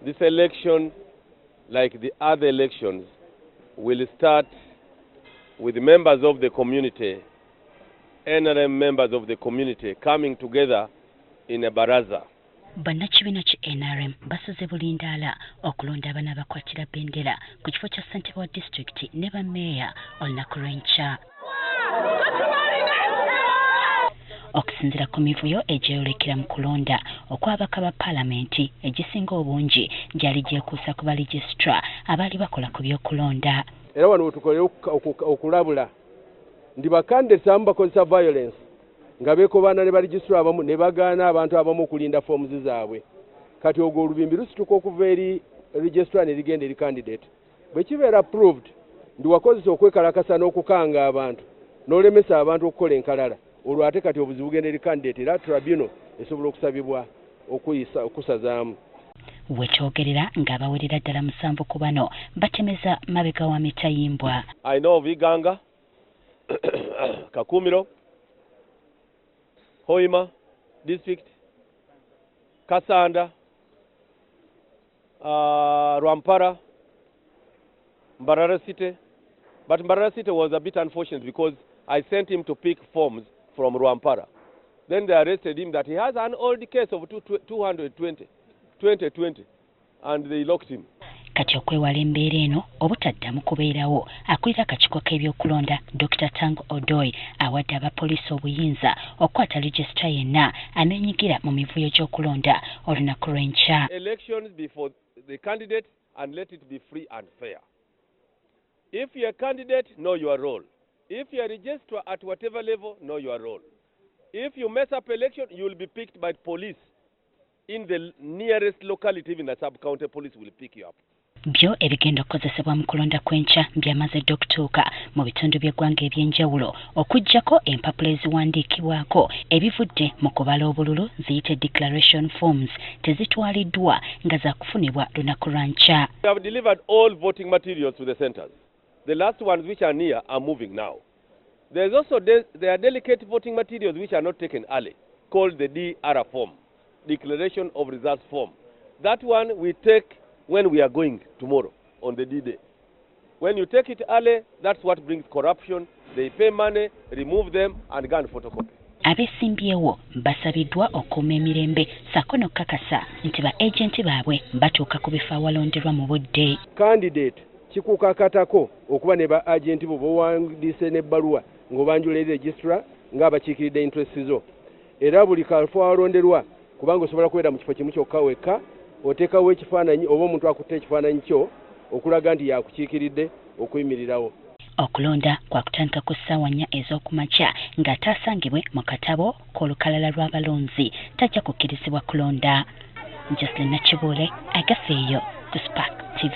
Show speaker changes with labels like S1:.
S1: This election, like the other elections, will start with members of the community, NRM members of the community coming together in a baraza.
S2: Bannakibiina ki NRM basaze bulindaala okulonda abana abakwatira bendera ku kifo kya ssentebe wa disitulikiti ne bammeeya olunaku lw'enkya. Okusinziira ku mivuyo egyeyolekera mu kulonda okw'abaka ba paalamenti egisinga obungi gyali gyekuusa ku ba Registrar abaali bakola ku by'okulonda.
S3: Era wano wetukolera okulabula ndi bakandidates abamu bakozesa violence nga beekobaana ne ba Registrar abamu ne bagaana abantu abamu okulinda forms zaabwe. Kati ogwo olubimbi lusituka okuva eri Registrar ne ligenda eri candidate. Bwe kibeera approved ndi wakozesa okwekalakasa n'okukanga abantu n'olemesa abantu okukola enkalala. Olwo ate kati obuzibu bugenda eri candidate era tribunal esobola okusabibwa okusazaamu.
S2: Wekyogerera ng'abawerera ddala 7 ku bano batemeza mabega wa mitayimbwa.
S1: I know of Iganga, Kakumiro, Hoima district, Kasanda, Rwampara, Mbarara City. But Mbarara City was a bit unfortunate because I sent him to pick forms from Rwampara. Then they arrested him that he has an old case of 2020, and they locked him.
S2: Kati okwewala embeera eno obutaddamu kubeerawo akulira akakiiko k'eby'okulonda Dr. Tanga Odoi awadde abapoliisi obuyinza okukwata Registrar yenna aneenyigira mu mivuyo gy'okulonda olunaku lw'enkya.
S1: Elections before the candidate and let it be free and fair. If you're a candidate, know your role. If you're a registrar at whatever level, know your role. If you mess up election, you will be picked by police in the nearest locality. Even the sub-county police will pick you up.
S2: Byo ebigenda okukozesebwa mu kulonda kw'enkya byamaze okutuuka mu bitundu by'eggwanga eby'enjawulo okuggyako empapula eziwandiikibwako ebivudde mu kubala obululu ziyite declaration forms tezitwaliddwa nga zaakufunibwa lunaku lwa nkya.
S1: We have delivered all voting materials to the centers. The last ones which are near are moving now. There's also there are delicate voting materials which are not taken early, called the DR form, Declaration of Results form. That one we take when we are going tomorrow on the D-Day. When you take it early, that's what brings corruption. They pay money, remove them, and go and photocopy.
S2: Abesimbyewo basabiddwa okuuma emirembe ssaako n'okukakasa nti ba agenti baabwe batuuka ku bifo awalonderwa mu budde.
S3: Candidate kikukakatako okuba ne ba agenti bo bowandiise n'ebbaluwa ng'obanjula eri Registrar ng'abakiikiridde interest zo. Era buli kalifo awalonderwa kubanga osobola kubeera mu kifo kimu kyokka wekka oteekawo ekifaananyi oba omuntu akutte ekifaananyi kyo okulaga nti yakukiikiridde okuyimirirawo.
S2: Okulonda kwakutandika ku ssaawa 4 ez'okumakya ng'ataasangibwe mu katabo k'olukalala lw'abalonzi tajja kukkirizibwa kulonda. Jocelyn Nakibuule agafeeyo ku Spark TV.